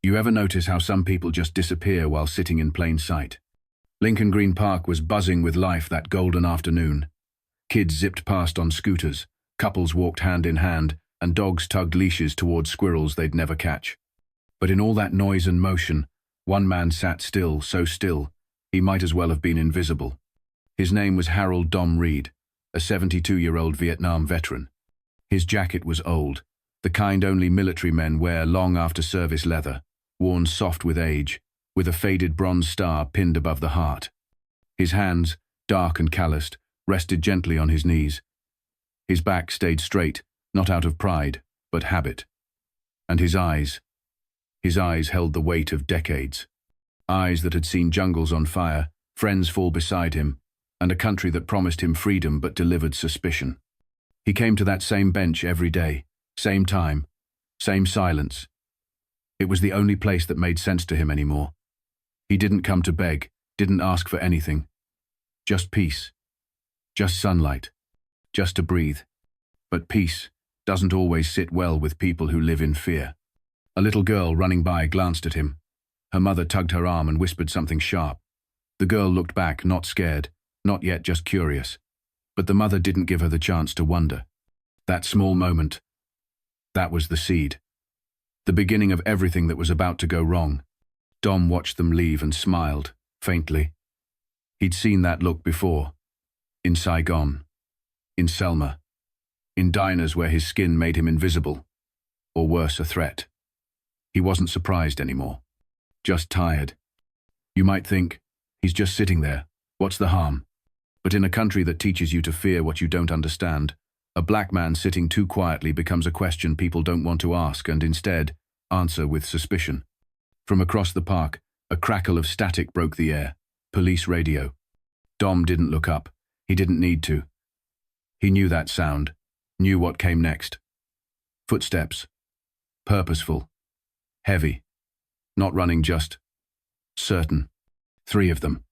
You ever notice how some people just disappear while sitting in plain sight? Lincoln Green Park was buzzing with life that golden afternoon. Kids zipped past on scooters, couples walked hand in hand, and dogs tugged leashes towards squirrels they'd never catch. But in all that noise and motion, one man sat still, so still, he might as well have been invisible. His name was Harold Dom Reed, a 72-year-old Vietnam veteran. His jacket was old, the kind only military men wear long after service leather, worn soft with age, with a faded bronze star pinned above the heart. His hands, dark and calloused, rested gently on his knees. His back stayed straight, not out of pride, but habit. And his eyes held the weight of decades. Eyes that had seen jungles on fire, friends fall beside him, and a country that promised him freedom but delivered suspicion. He came to that same bench every day, same time, same silence. It was the only place that made sense to him anymore. He didn't come to beg, didn't ask for anything. Just peace. Just sunlight. Just to breathe. But peace doesn't always sit well with people who live in fear. A little girl running by glanced at him. Her mother tugged her arm and whispered something sharp. The girl looked back, not scared, not yet just curious. But the mother didn't give her the chance to wonder. That small moment, that was the seed. The beginning of everything that was about to go wrong. Dom watched them leave and smiled, faintly. He'd seen that look before. In Saigon. In Selma. In diners where his skin made him invisible. Or worse, a threat. He wasn't surprised anymore. Just tired. You might think, he's just sitting there. What's the harm? But in a country that teaches you to fear what you don't understand, a black man sitting too quietly becomes a question people don't want to ask and instead answer with suspicion. From across the park, a crackle of static broke the air. Police radio. Dom didn't look up. He didn't need to. He knew that sound, knew what came next. Footsteps. Purposeful. Heavy. Not running, just certain. 3 of them.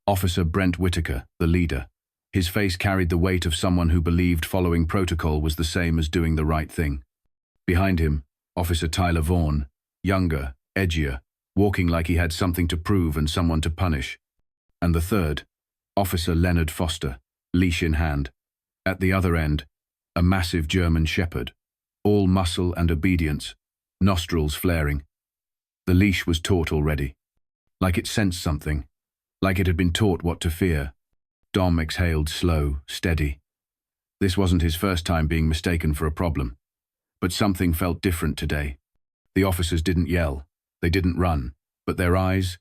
Officer Brent Whitaker, the leader. His face carried the weight of someone who believed following protocol was the same as doing the right thing. Behind him, Officer Tyler Vaughn, younger, edgier, walking like he had something to prove and someone to punish. And the third, Officer Leonard Foster, leash in hand. At the other end, a massive German shepherd, all muscle and obedience, nostrils flaring. The leash was taut already, like it sensed something, like it had been taught what to fear. Dom exhaled slow, steady. This wasn't his first time being mistaken for a problem. But something felt different today. The officers didn't yell, they didn't run, but their eyes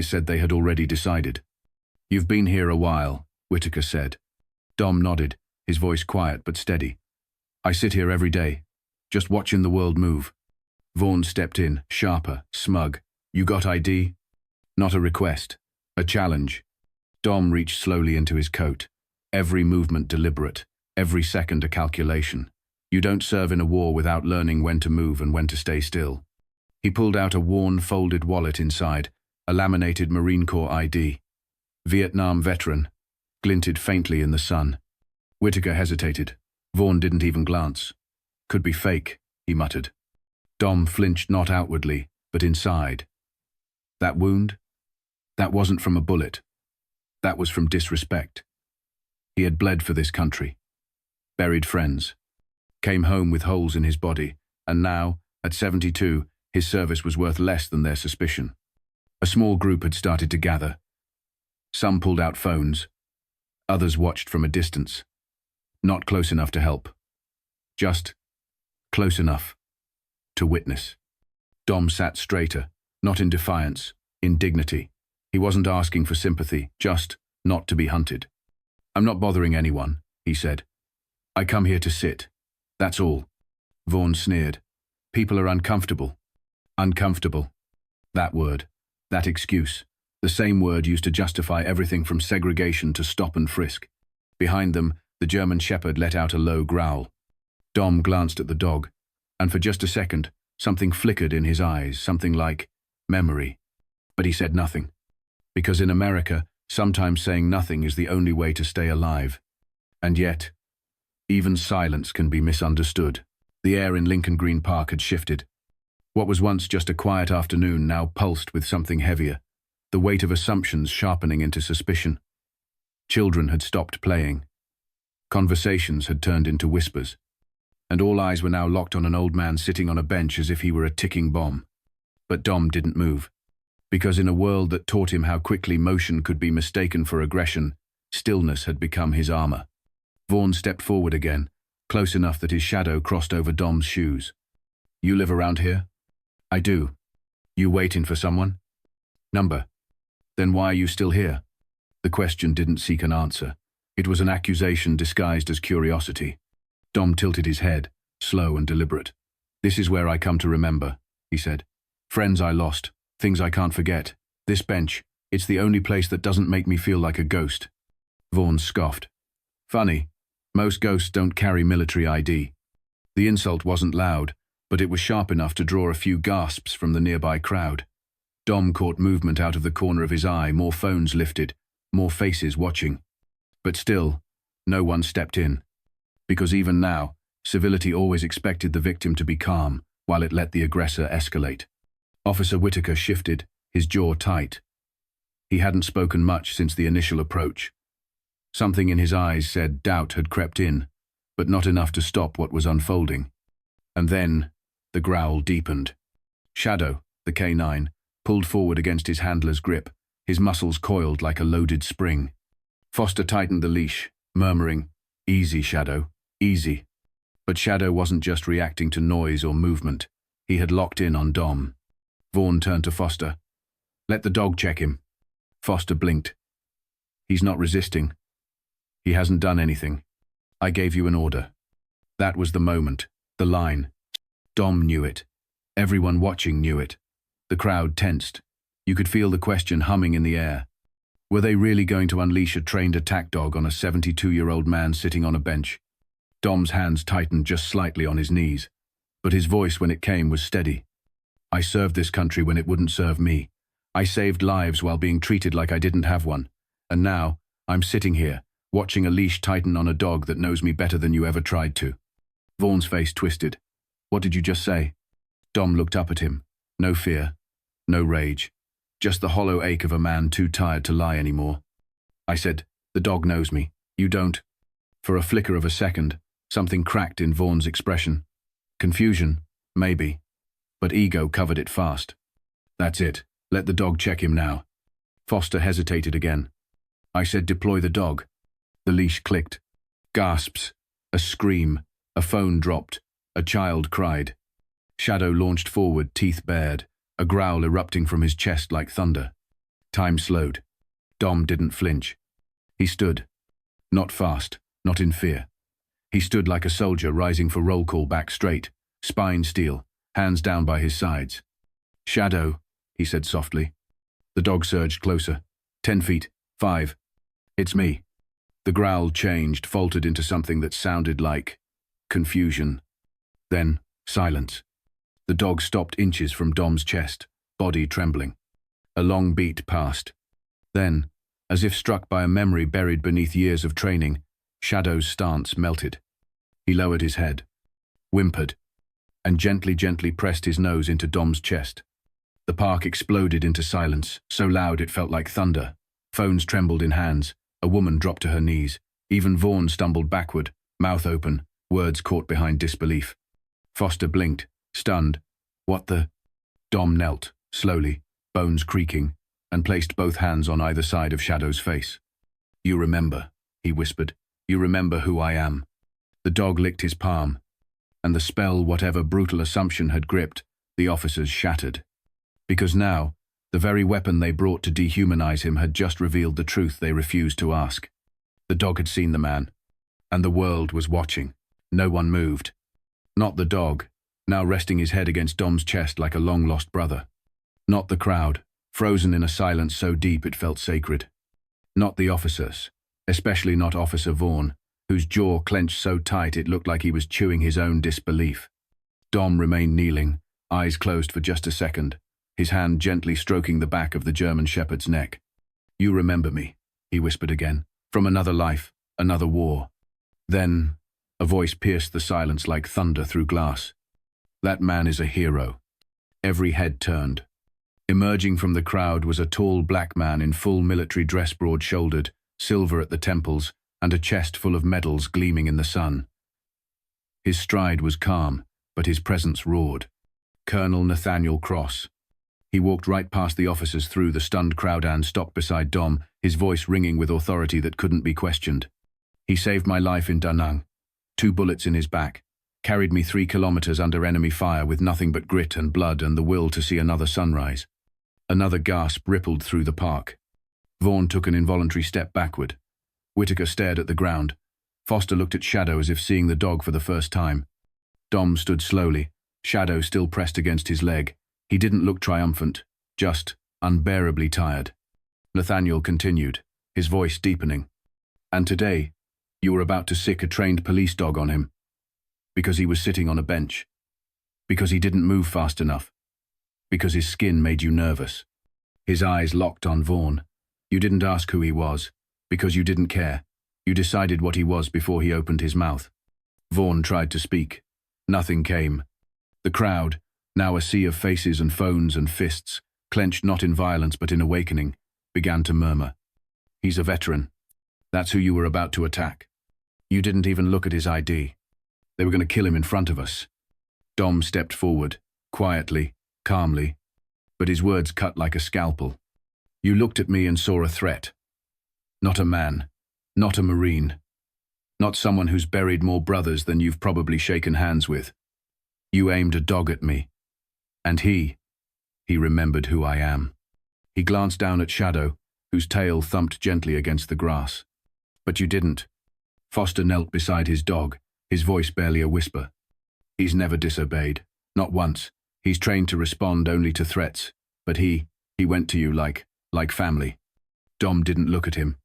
said they had already decided. "You've been here a while," Whitaker said. Dom nodded, his voice quiet but steady. "I sit here every day, just watching the world move." Vaughn stepped in, sharper, smug. "You got ID?" "Not a request, a challenge." Dom reached slowly into his coat, every movement deliberate, every second a calculation. You don't serve in a war without learning when to move and when to stay still. He pulled out a worn, folded wallet inside, a laminated Marine Corps ID. Vietnam veteran, glinted faintly in the sun. Whitaker hesitated. Vaughn didn't even glance. "Could be fake," he muttered. Dom flinched not outwardly, but inside. That wound? That wasn't from a bullet. That was from disrespect. He had bled for this country. Buried friends. Came home with holes in his body, and now, at 72, his service was worth less than their suspicion. A small group had started to gather. Some pulled out phones. Others watched from a distance. Not close enough to help. Just close enough to witness. Dom sat straighter, not in defiance, in dignity. He wasn't asking for sympathy, just not to be hunted. "I'm not bothering anyone," he said. "I come here to sit. That's all." Vaughn sneered. "People are uncomfortable." Uncomfortable. That word. That excuse. The same word used to justify everything from segregation to stop and frisk. Behind them, the German shepherd let out a low growl. Dom glanced at the dog, and for just a second, something flickered in his eyes, something like memory. But he said nothing. Because in America, sometimes saying nothing is the only way to stay alive. And yet, even silence can be misunderstood. The air in Lincoln Green Park had shifted. What was once just a quiet afternoon now pulsed with something heavier, the weight of assumptions sharpening into suspicion. Children had stopped playing. Conversations had turned into whispers. And all eyes were now locked on an old man sitting on a bench as if he were a ticking bomb. But Dom didn't move. Because in a world that taught him how quickly motion could be mistaken for aggression, stillness had become his armor. Vaughan stepped forward again, close enough that his shadow crossed over Dom's shoes. "You live around here?" "I do." "You waiting for someone?" "Number." "Then why are you still here?" The question didn't seek an answer. It was an accusation disguised as curiosity. Dom tilted his head, slow and deliberate. "This is where I come to remember," he said. "Friends I lost, things I can't forget. This bench, it's the only place that doesn't make me feel like a ghost." Vaughan scoffed. "Funny, most ghosts don't carry military ID." The insult wasn't loud, but it was sharp enough to draw a few gasps from the nearby crowd. Dom caught movement out of the corner of his eye, more phones lifted, more faces watching. But still, no one stepped in. Because even now, civility always expected the victim to be calm, while it let the aggressor escalate. Officer Whitaker shifted, his jaw tight. He hadn't spoken much since the initial approach. Something in his eyes said doubt had crept in, but not enough to stop what was unfolding. And then, the growl deepened. Shadow, the K9, pulled forward against his handler's grip, his muscles coiled like a loaded spring. Foster tightened the leash, murmuring, "Easy, Shadow, easy." But Shadow wasn't just reacting to noise or movement. He had locked in on Dom. Vaughan turned to Foster. "Let the dog check him." Foster blinked. "He's not resisting. He hasn't done anything. I gave you an order." That was the moment, the line. Dom knew it. Everyone watching knew it. The crowd tensed. You could feel the question humming in the air. Were they really going to unleash a trained attack dog on a 72-year-old man sitting on a bench? Dom's hands tightened just slightly on his knees, but his voice when it came was steady. "I served this country when it wouldn't serve me. I saved lives while being treated like I didn't have one. And now, I'm sitting here, watching a leash tighten on a dog that knows me better than you ever tried to." Vaughan's face twisted. "What did you just say?" Dom looked up at him. No fear, no rage, just the hollow ache of a man too tired to lie anymore. "I said, the dog knows me. You don't." For a flicker of a second, something cracked in Vaughan's expression. Confusion, maybe, but ego covered it fast. "That's it. Let the dog check him now." Foster hesitated again. "I said deploy the dog." The leash clicked. Gasps, a scream, a phone dropped, a child cried. Shadow launched forward, teeth bared, a growl erupting from his chest like thunder. Time slowed. Dom didn't flinch. He stood. Not fast, not in fear. He stood like a soldier rising for roll call, back straight, spine steel, hands down by his sides. "Shadow," he said softly. The dog surged closer. 10 feet, 5. "It's me." The growl changed, faltered into something that sounded like confusion. Then, silence. The dog stopped inches from Dom's chest, body trembling. A long beat passed. Then, as if struck by a memory buried beneath years of training, Shadow's stance melted. He lowered his head, whimpered, and gently pressed his nose into Dom's chest. The park exploded into silence, so loud it felt like thunder. Phones trembled in hands. A woman dropped to her knees. Even Vaughan stumbled backward, mouth open, words caught behind disbelief. Foster blinked, stunned. "What the?" Dom knelt, slowly, bones creaking, and placed both hands on either side of Shadow's face. "You remember," he whispered. "You remember who I am." The dog licked his palm, and the spell, whatever brutal assumption had gripped, the officers shattered. Because now, the very weapon they brought to dehumanize him had just revealed the truth they refused to ask. The dog had seen the man, and the world was watching. No one moved. Not the dog, now resting his head against Dom's chest like a long-lost brother. Not the crowd, frozen in a silence so deep it felt sacred. Not the officers, especially not Officer Vaughan, whose jaw clenched so tight it looked like he was chewing his own disbelief. Dom remained kneeling, eyes closed for just a second, his hand gently stroking the back of the German shepherd's neck. "You remember me," he whispered again, "from another life, another war." Then, a voice pierced the silence like thunder through glass. "That man is a hero." Every head turned. Emerging from the crowd was a tall black man in full military dress, broad-shouldered, silver at the temples, and a chest full of medals gleaming in the sun. His stride was calm, but his presence roared. Colonel Nathaniel Cross. He walked right past the officers, through the stunned crowd, and stopped beside Dom, his voice ringing with authority that couldn't be questioned. He saved my life in Da Nang. 2 bullets in his back. Carried me 3 kilometers under enemy fire with nothing but grit and blood and the will to see another sunrise. Another gasp rippled through the park. Vaughan took an involuntary step backward. Whitaker stared at the ground. Foster looked at Shadow as if seeing the dog for the first time. Dom stood slowly, Shadow still pressed against his leg. He didn't look triumphant, just unbearably tired. Nathaniel continued, his voice deepening. And today, you were about to sick a trained police dog on him. Because he was sitting on a bench. Because he didn't move fast enough. Because his skin made you nervous. His eyes locked on Vaughan. You didn't ask who he was, because you didn't care. You decided what he was before he opened his mouth. Vaughan tried to speak. Nothing came. The crowd, now a sea of faces and phones and fists, clenched not in violence but in awakening, began to murmur. He's a veteran. That's who you were about to attack. You didn't even look at his ID. They were going to kill him in front of us. Dom stepped forward, quietly, calmly, but his words cut like a scalpel. You looked at me and saw a threat. Not a man, not a Marine, not someone who's buried more brothers than you've probably shaken hands with. You aimed a dog at me. And he remembered who I am. He glanced down at Shadow, whose tail thumped gently against the grass. But you didn't. Foster knelt beside his dog, his voice barely a whisper. He's never disobeyed, not once. He's trained to respond only to threats. But he went to you like family. Dom didn't look at him.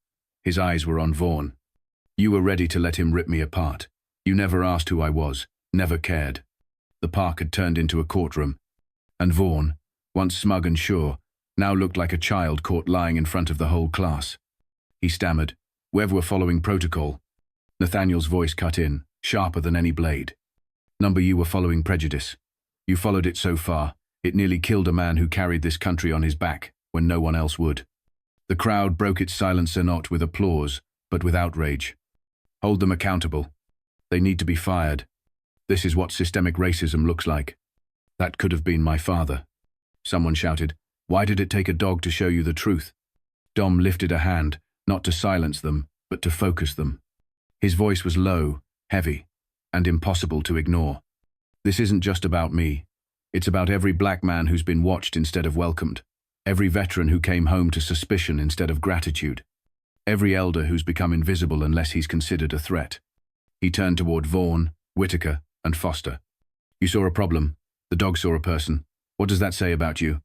His eyes were on Vaughan. You were ready to let him rip me apart. You never asked who I was, never cared. The park had turned into a courtroom. And Vaughan, once smug and sure, now looked like a child caught lying in front of the whole class. He stammered, we're following protocol. Nathaniel's voice cut in, sharper than any blade. Number, you were following prejudice. You followed it so far, it nearly killed a man who carried this country on his back, when no one else would. The crowd broke its silence not with applause, but with outrage. Hold them accountable. They need to be fired. This is what systemic racism looks like. That could have been my father. Someone shouted, why did it take a dog to show you the truth? Dom lifted a hand, not to silence them, but to focus them. His voice was low, heavy, and impossible to ignore. This isn't just about me. It's about every black man who's been watched instead of welcomed. Every veteran who came home to suspicion instead of gratitude. Every elder who's become invisible unless he's considered a threat. He turned toward Vaughan, Whitaker, and Foster. You saw a problem. The dog saw a person. What does that say about you?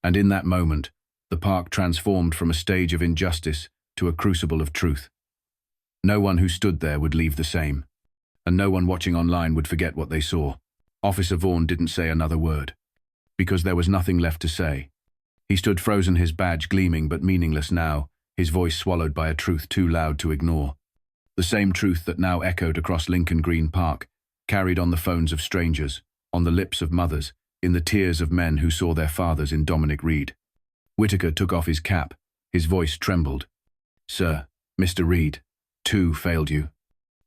And in that moment, the park transformed from a stage of injustice to a crucible of truth. No one who stood there would leave the same. And no one watching online would forget what they saw. Officer Vaughan didn't say another word. Because there was nothing left to say. He stood frozen, his badge gleaming but meaningless now, his voice swallowed by a truth too loud to ignore. The same truth that now echoed across Lincoln Green Park, carried on the phones of strangers, on the lips of mothers, in the tears of men who saw their fathers in Dominic Reed. Whitaker took off his cap. His voice trembled. Sir, Mr. Reed, 2 failed you.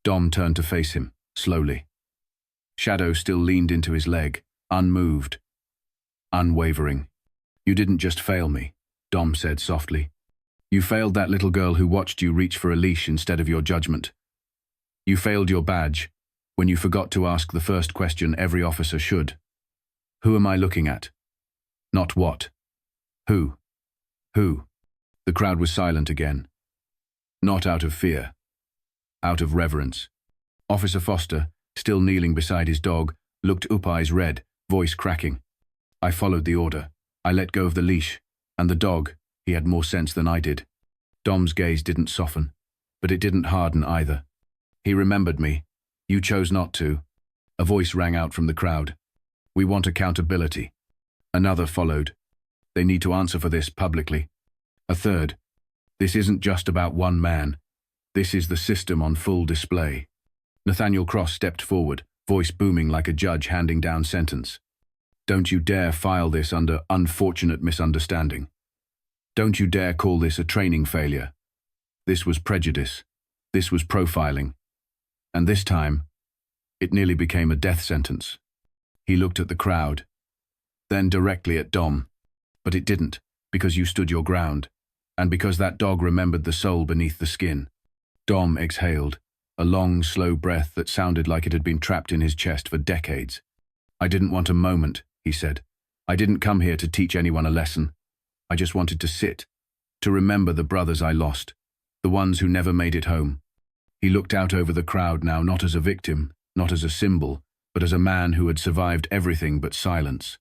Dom turned to face him, slowly. Shadow still leaned into his leg, unmoved, unwavering. You didn't just fail me, Dom said softly. You failed that little girl who watched you reach for a leash instead of your judgment. You failed your badge when you forgot to ask the first question every officer should. Who am I looking at? Not what. Who? Who? The crowd was silent again. Not out of fear. Out of reverence. Officer Foster, still kneeling beside his dog, looked up, eyes red, voice cracking. I followed the order. I let go of the leash, and the dog, he had more sense than I did. Dom's gaze didn't soften, but it didn't harden either. He remembered me. You chose not to. A voice rang out from the crowd. We want accountability. Another followed. They need to answer for this publicly. A third. This isn't just about one man. This is the system on full display. Nathaniel Cross stepped forward, voice booming like a judge handing down sentence. Don't you dare file this under unfortunate misunderstanding. Don't you dare call this a training failure. This was prejudice. This was profiling. And this time, it nearly became a death sentence. He looked at the crowd, then directly at Dom. But it didn't, because you stood your ground, and because that dog remembered the soul beneath the skin. Dom exhaled, a long, slow breath that sounded like it had been trapped in his chest for decades. I didn't want a moment, he said. I didn't come here to teach anyone a lesson. I just wanted to sit, to remember the brothers I lost, the ones who never made it home. He looked out over the crowd now, not as a victim, not as a symbol, but as a man who had survived everything but silence.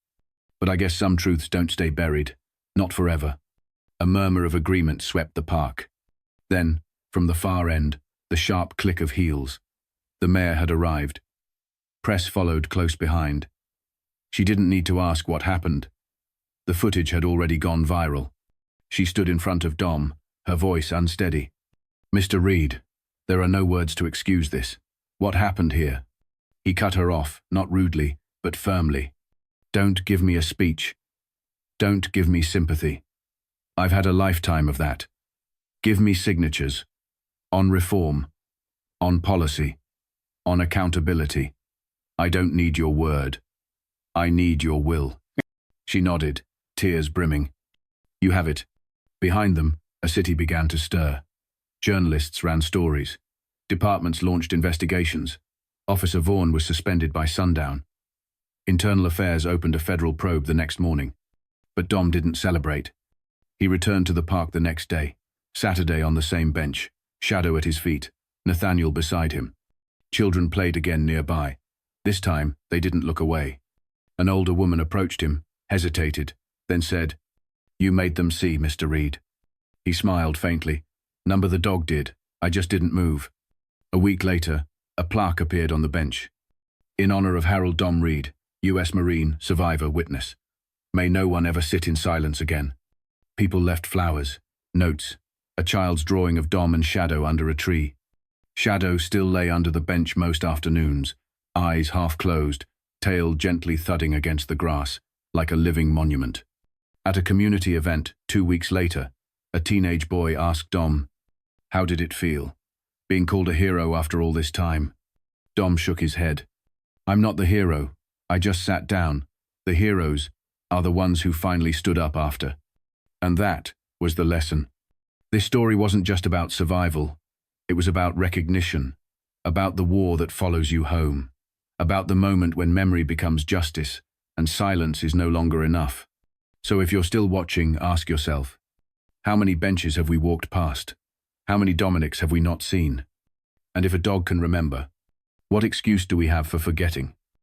But I guess some truths don't stay buried, not forever. A murmur of agreement swept the park. Then, from the far end, the sharp click of heels. The mayor had arrived. Press followed close behind. She didn't need to ask what happened. The footage had already gone viral. She stood in front of Dom, her voice unsteady. Mr. Reed, there are no words to excuse this. What happened here? He cut her off, not rudely, but firmly. Don't give me a speech. Don't give me sympathy. I've had a lifetime of that. Give me signatures. On reform. On policy. On accountability. I don't need your word. I need your will. She nodded, tears brimming. You have it. Behind them, a city began to stir. Journalists ran stories. Departments launched investigations. Officer Vaughan was suspended by sundown. Internal Affairs opened a federal probe the next morning. But Dom didn't celebrate. He returned to the park the next day, Saturday on the same bench, Shadow at his feet, Nathaniel beside him. Children played again nearby. This time, they didn't look away. An older woman approached him, hesitated, then said, You made them see, Mr. Reed. He smiled faintly. Number the dog did. I just didn't move. A week later, a plaque appeared on the bench. In honor of Harold Dom Reed, U.S. Marine, survivor, witness. May no one ever sit in silence again. People left flowers, notes, a child's drawing of Dom and Shadow under a tree. Shadow still lay under the bench most afternoons, eyes half closed, tail gently thudding against the grass, like a living monument. At a community event 2 weeks later, a teenage boy asked Dom, How did it feel, being called a hero after all this time? Dom shook his head. I'm not the hero. I just sat down. The heroes are the ones who finally stood up after. And that was the lesson. This story wasn't just about survival. It was about recognition, about the war that follows you home, about the moment when memory becomes justice and silence is no longer enough. So if you're still watching, ask yourself, how many benches have we walked past? How many Dominics have we not seen? And if a dog can remember, what excuse do we have for forgetting?